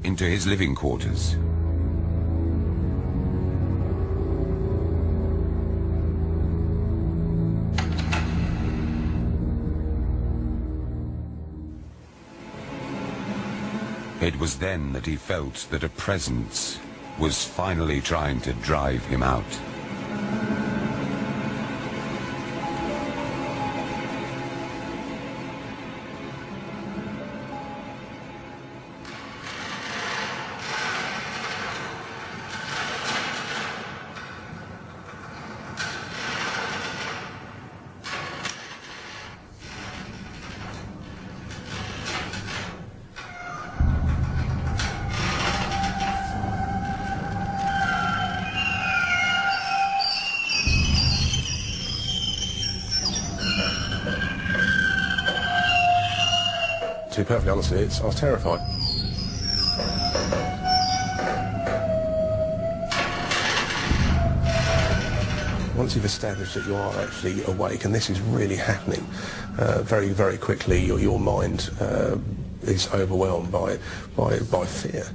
into his living quarters. It was then that he felt that a presence was finally trying to drive him out. To be perfectly honest with you, I was terrified. Once you've established that you are actually awake and this is really happening, very, very quickly your mind is overwhelmed by fear.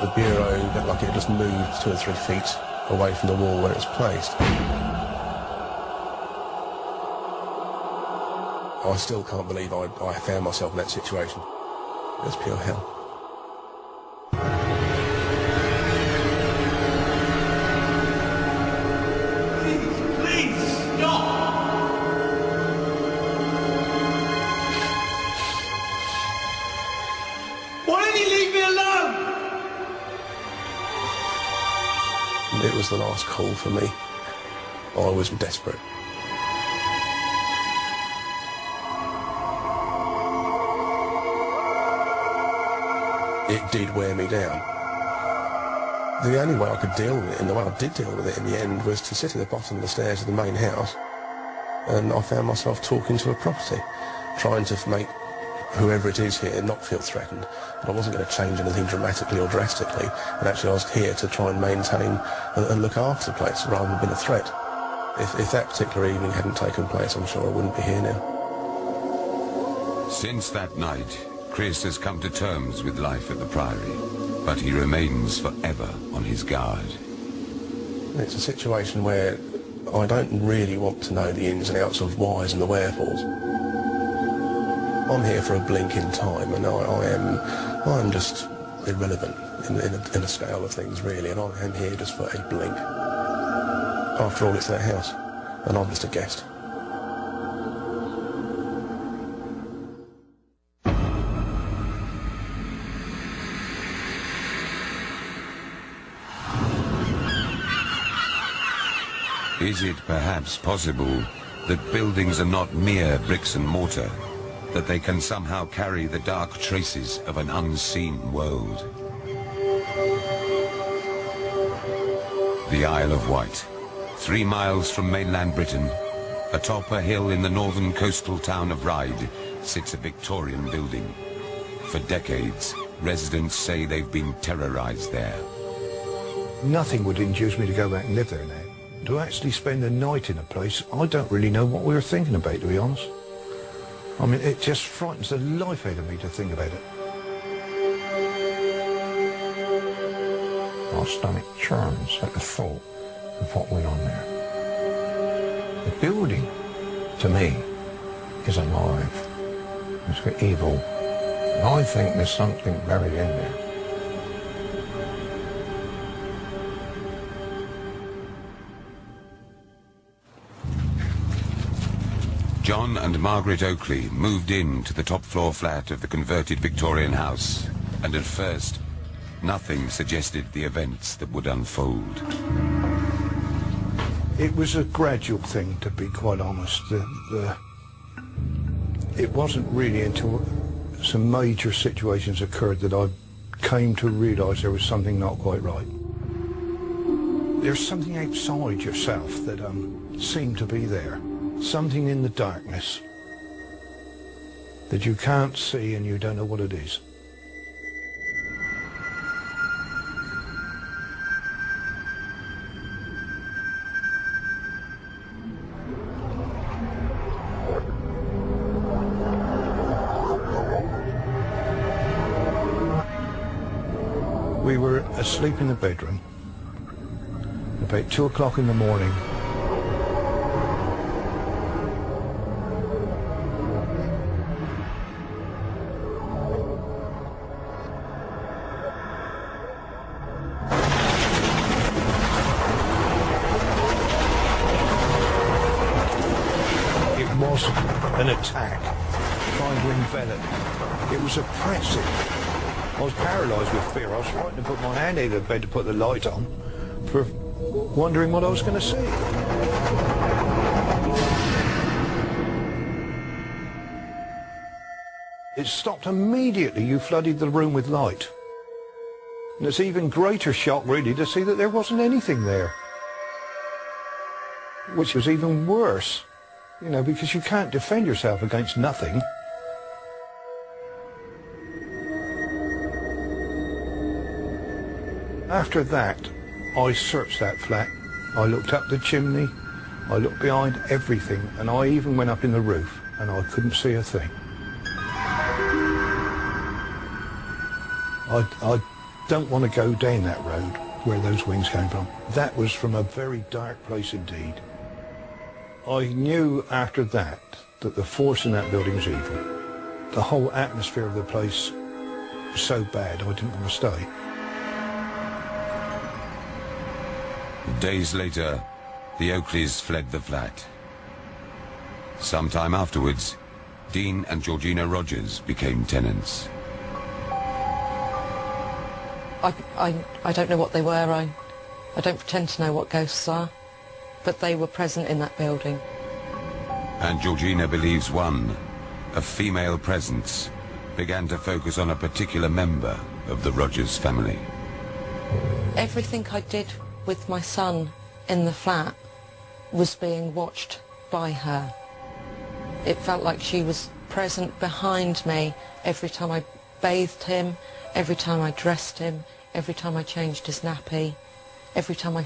The bureau looked like it just moved 2 or 3 feet away from the wall where it's placed. I still can't believe I found myself in that situation. It was pure hell. Please, stop! Why don't you leave me alone? It was the last call for me. I was desperate. It did wear me down. The only way I could deal with it, and the way I did deal with it in the end, was to sit at the bottom of the stairs of the main house, and I found myself talking to a property, trying to make whoever it is here not feel threatened. But I wasn't going to change anything dramatically or drastically, and actually I was here to try and maintain and look after the place rather than being a threat. If that particular evening hadn't taken place, I'm sure I wouldn't be here now. Since that night, Chris has come to terms with life at the Priory, but he remains forever on his guard. It's a situation where I don't really want to know the ins and outs of whys and the wherefores. I'm here for a blink in time, and I'm just irrelevant in a scale of things, really, and I am here just for a blink. After all, it's their house, and I'm just a guest. Is it perhaps possible that buildings are not mere bricks and mortar, that they can somehow carry the dark traces of an unseen world? The Isle of Wight, 3 miles from mainland Britain, atop a hill in the northern coastal town of Ryde, sits a Victorian building. For decades, residents say they've been terrorized there. Nothing would induce me to go back and live there now. To actually spend the night in a place, I don't really know what we were thinking about, to be honest. I mean, it just frightens the life out of me to think about it. My stomach churns at the thought of what went on there. The building, to me, is alive. It's got evil. And I think there's something buried in there. John and Margaret Oakley moved in to the top floor flat of the converted Victorian house, and at first, nothing suggested the events that would unfold. It was a gradual thing, to be quite honest. It wasn't really until some major situations occurred that I came to realise there was something not quite right. There's something outside yourself that seemed to be there. Something in the darkness that you can't see and you don't know what it is. We were asleep in the bedroom. About 2 o'clock in the morning, it was an attack, trying to envelop me. It was oppressive. I was paralysed with fear. I was frightened to put my hand in the bed to put the light on, for wondering what I was going to see. It stopped immediately. You flooded the room with light. And it's even greater shock, really, to see that there wasn't anything there. Which was even worse, you know, because you can't defend yourself against nothing. After that, I searched that flat. I looked up the chimney, I looked behind everything, and I even went up in the roof, and I couldn't see a thing. I don't want to go down that road where those wings came from. That was from a very dark place indeed. I knew after that that the force in that building was evil. The whole atmosphere of the place was so bad I didn't want to stay. Days later, the Oakleys fled the flat. Sometime afterwards, Dean and Georgina Rogers became tenants. I don't know what they were. I don't pretend to know what ghosts are, but they were present in that building. And Georgina believes a female presence, began to focus on a particular member of the Rogers family. Everything I did with my son in the flat was being watched by her. It felt like she was present behind me every time I bathed him, every time I dressed him, every time I changed his nappy, every time I